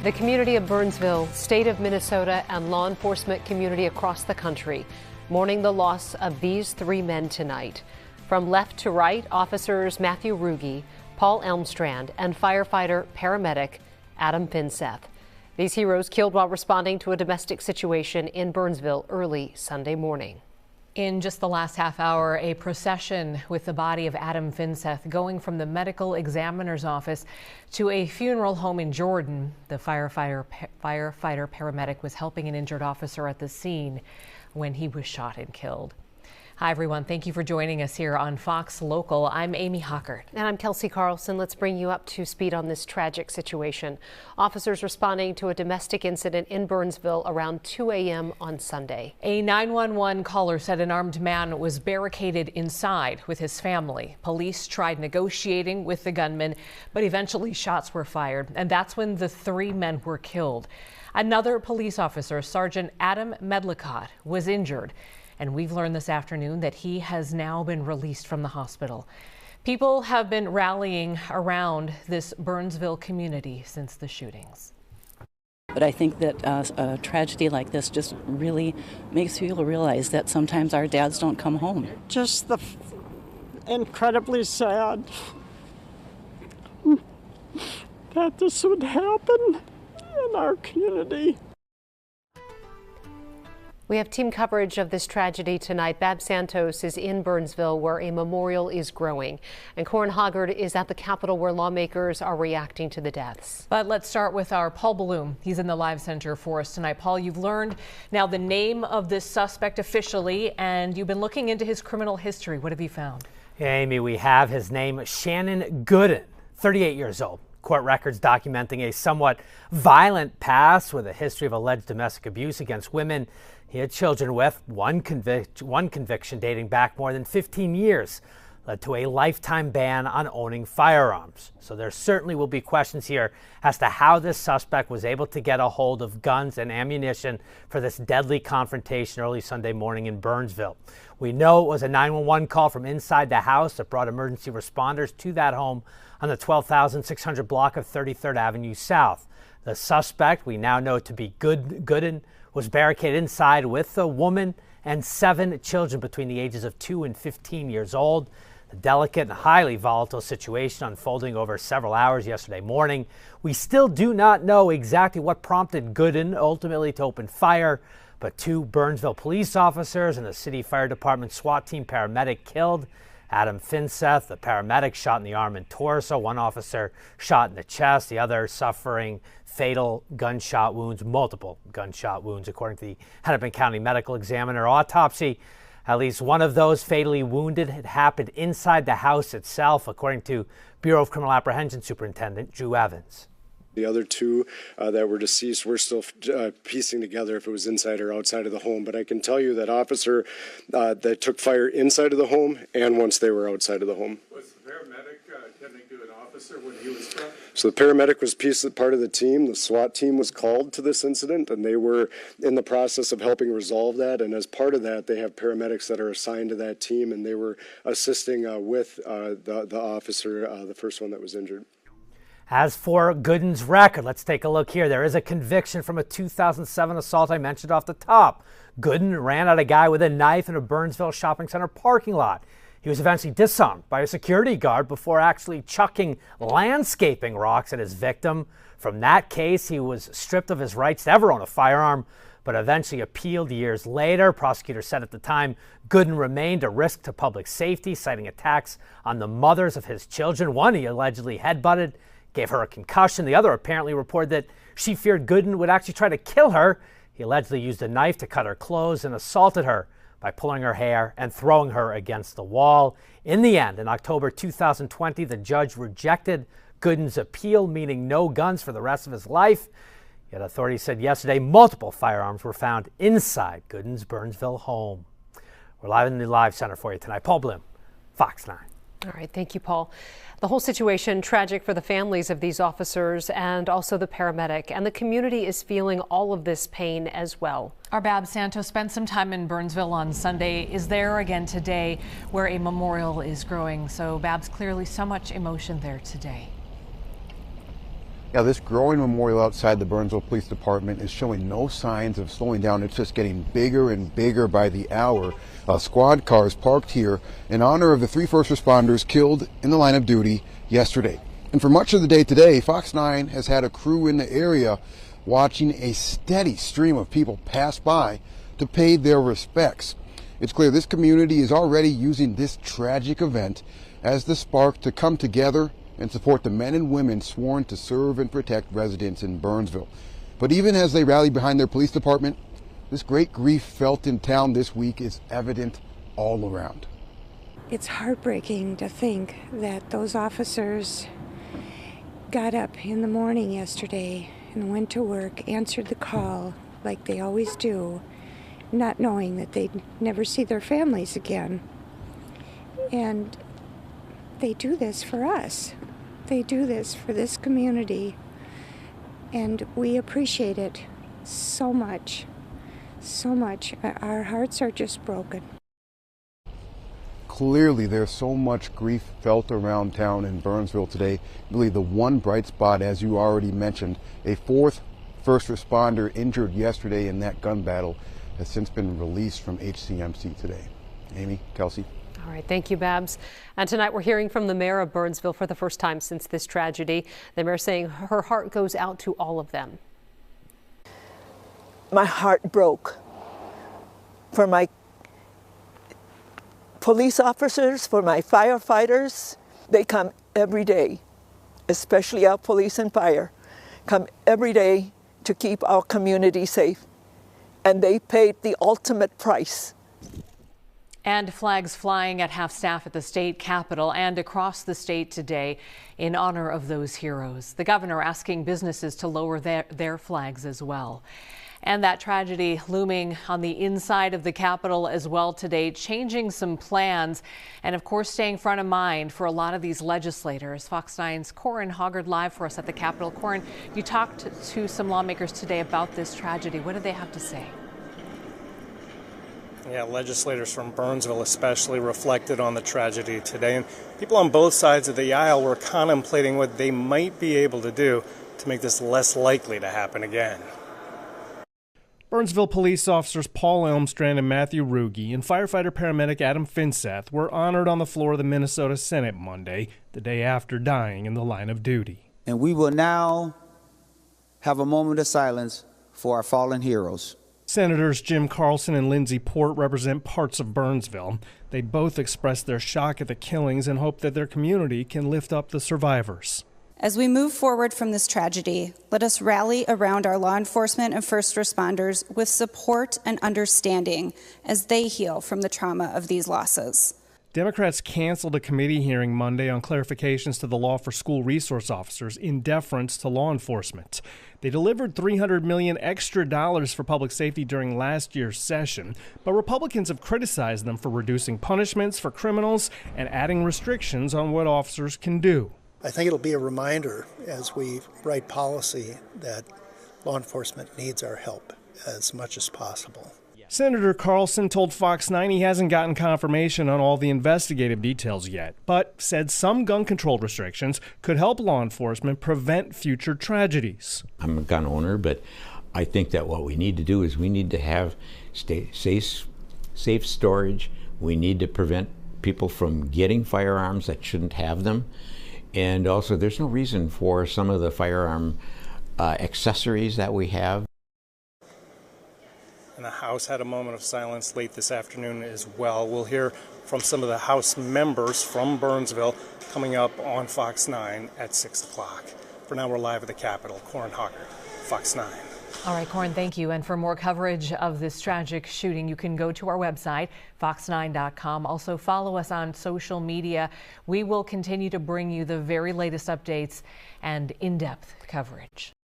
The community of Burnsville, state of Minnesota, and law enforcement community across the country mourning the loss of these three men tonight. From left to right, officers Matthew Ruge, Paul Elmstrand, and firefighter-paramedic Adam Finseth. These heroes killed while responding to a domestic situation in Burnsville early Sunday morning. In just the last half hour, a procession with the body of Adam Finseth going from the medical examiner's office to a funeral home in Jordan. The firefighter-paramedic was helping an injured officer at the scene when he was shot and killed. Hi, everyone. Thank you for joining us here on Fox Local. I'm Amy Hockert. And I'm Kelsey Carlson. Let's bring you up to speed on this tragic situation. Officers responding to a domestic incident in Burnsville around 2 a.m. on Sunday. A 911 caller said an armed man was barricaded inside with his family. Police tried negotiating with the gunman, but eventually shots were fired. And that's when the three men were killed. Another police officer, Sergeant Adam Medlicott, was injured. And we've learned this afternoon that he has now been released from the hospital. People have been rallying around this Burnsville community since the shootings. But I think that a tragedy like this just really makes people realize that sometimes our dads don't come home. Just incredibly sad that this would happen in our community. We have team coverage of this tragedy tonight. Babs Santos is in Burnsville, where a memorial is growing. And Corin Hoggard is at the Capitol, where lawmakers are reacting to the deaths. But let's start with our Paul Bloom. He's in the live center for us tonight. Paul, you've learned now the name of this suspect officially, and you've been looking into his criminal history. What have you found? Yeah, Amy, we have his name, Shannon Gooden, 38 years old. Court records documenting a somewhat violent past with a history of alleged domestic abuse against women he had children with. One conviction dating back more than 15 years led to a lifetime ban on owning firearms. So there certainly will be questions here as to how this suspect was able to get a hold of guns and ammunition for this deadly confrontation early Sunday morning in Burnsville. We know it was a 911 call from inside the house that brought emergency responders to that home on the 12,600 block of 33rd Avenue South. The suspect, we now know to be Gooden, was barricaded inside with a woman and 7 children between the ages of 2 and 15 years old. The delicate and highly volatile situation unfolding over several hours yesterday morning. We still do not know exactly what prompted Gooden ultimately to open fire, but 2 Burnsville police officers and a city fire department SWAT team paramedic killed. Adam Finseth, the paramedic, shot in the arm and torso. One officer shot in the chest, the other suffering fatal gunshot wounds, multiple gunshot wounds, according to the Hennepin County Medical Examiner. Autopsy, at least one of those fatally wounded had happened inside the house itself, according to Bureau of Criminal Apprehension Superintendent Drew Evans. The other 2 that were deceased, we're still piecing together if it was inside or outside of the home. But I can tell you that officer that took fire inside of the home and once they were outside of the home. Was the paramedic attending to an officer when he was struck? So the paramedic was part of the team. The SWAT team was called to this incident, and they were in the process of helping resolve that. And as part of that, they have paramedics that are assigned to that team, and they were assisting with the officer, the first one that was injured. As for Gooden's record, let's take a look here. There is a conviction from a 2007 assault I mentioned off the top. Gooden ran at a guy with a knife in a Burnsville shopping center parking lot. He was eventually disarmed by a security guard before actually chucking landscaping rocks at his victim. From that case, he was stripped of his rights to ever own a firearm, but eventually appealed years later. Prosecutors said at the time Gooden remained a risk to public safety, citing attacks on the mothers of his children. One he allegedly headbutted, gave her a concussion. The other apparently reported that she feared Gooden would actually try to kill her. He allegedly used a knife to cut her clothes and assaulted her by pulling her hair and throwing her against the wall. In the end, in October 2020, the judge rejected Gooden's appeal, meaning no guns for the rest of his life. Yet authorities said yesterday multiple firearms were found inside Gooden's Burnsville home. We're live in the live center for you tonight. Paul Bloom, Fox 9. All right. Thank you, Paul. The whole situation tragic for the families of these officers and also the paramedic, and the community is feeling all of this pain as well. Our Babs Santos spent some time in Burnsville on Sunday, is there again today where a memorial is growing. So Babs, clearly so much emotion there today. Yeah, this growing memorial outside the Burnsville Police Department is showing no signs of slowing down. It's just getting bigger and bigger by the hour. Squad cars parked here in honor of the 3 first responders killed in the line of duty yesterday. And for much of the day today, Fox 9 has had a crew in the area watching a steady stream of people pass by to pay their respects. It's clear this community is already using this tragic event as the spark to come together and support the men and women sworn to serve and protect residents in Burnsville. But even as they rally behind their police department, this great grief felt in town this week is evident all around. It's heartbreaking to think that those officers got up in the morning yesterday and went to work, answered the call like they always do, not knowing that they'd never see their families again. And they do this for us. They do this for this community. And we appreciate it so much, so much. Our hearts are just broken. Clearly, there's so much grief felt around town in Burnsville today. Really, the one bright spot, as you already mentioned, a 4th first responder injured yesterday in that gun battle has since been released from HCMC today. Amy, Kelsey. All right, thank you, Babs. And tonight we're hearing from the mayor of Burnsville for the first time since this tragedy. The mayor saying her heart goes out to all of them. My heart broke for my police officers, for my firefighters. They come every day, especially our police and fire, come every day to keep our community safe. And they paid the ultimate price. And flags flying at half-staff at the state capitol and across the state today in honor of those heroes. The governor asking businesses to lower their flags as well. And that tragedy looming on the inside of the Capitol as well today, changing some plans and, of course, staying front of mind for a lot of these legislators. Fox 9's Corin Hoggard live for us at the Capitol. Corin, you talked to some lawmakers today about this tragedy. What do they have to say? Yeah, legislators from Burnsville especially reflected on the tragedy today. And people on both sides of the aisle were contemplating what they might be able to do to make this less likely to happen again. Burnsville police officers Paul Elmstrand and Matthew Ruge and firefighter-paramedic Adam Finseth were honored on the floor of the Minnesota Senate Monday, the day after dying in the line of duty. And we will now have a moment of silence for our fallen heroes. Senators Jim Carlson and Lindsey Port represent parts of Burnsville. They both expressed their shock at the killings and hope that their community can lift up the survivors. As we move forward from this tragedy, let us rally around our law enforcement and first responders with support and understanding as they heal from the trauma of these losses. Democrats canceled a committee hearing Monday on clarifications to the law for school resource officers in deference to law enforcement. They delivered $300 million extra for public safety during last year's session, but Republicans have criticized them for reducing punishments for criminals and adding restrictions on what officers can do. I think it'll be a reminder as we write policy that law enforcement needs our help as much as possible. Senator Carlson told Fox 9 he hasn't gotten confirmation on all the investigative details yet, but said some gun control restrictions could help law enforcement prevent future tragedies. I'm a gun owner, but I think that what we need to do is we need to have safe storage. We need to prevent people from getting firearms that shouldn't have them. And also, there's no reason for some of the firearm accessories that we have. And the House had a moment of silence late this afternoon as well. We'll hear from some of the House members from Burnsville coming up on Fox 9 at 6 o'clock. For now, we're live at the Capitol. Corin Hoggard, Fox 9. All right, Corin, thank you. And for more coverage of this tragic shooting, you can go to our website, fox9.com. Also, follow us on social media. We will continue to bring you the very latest updates and in-depth coverage.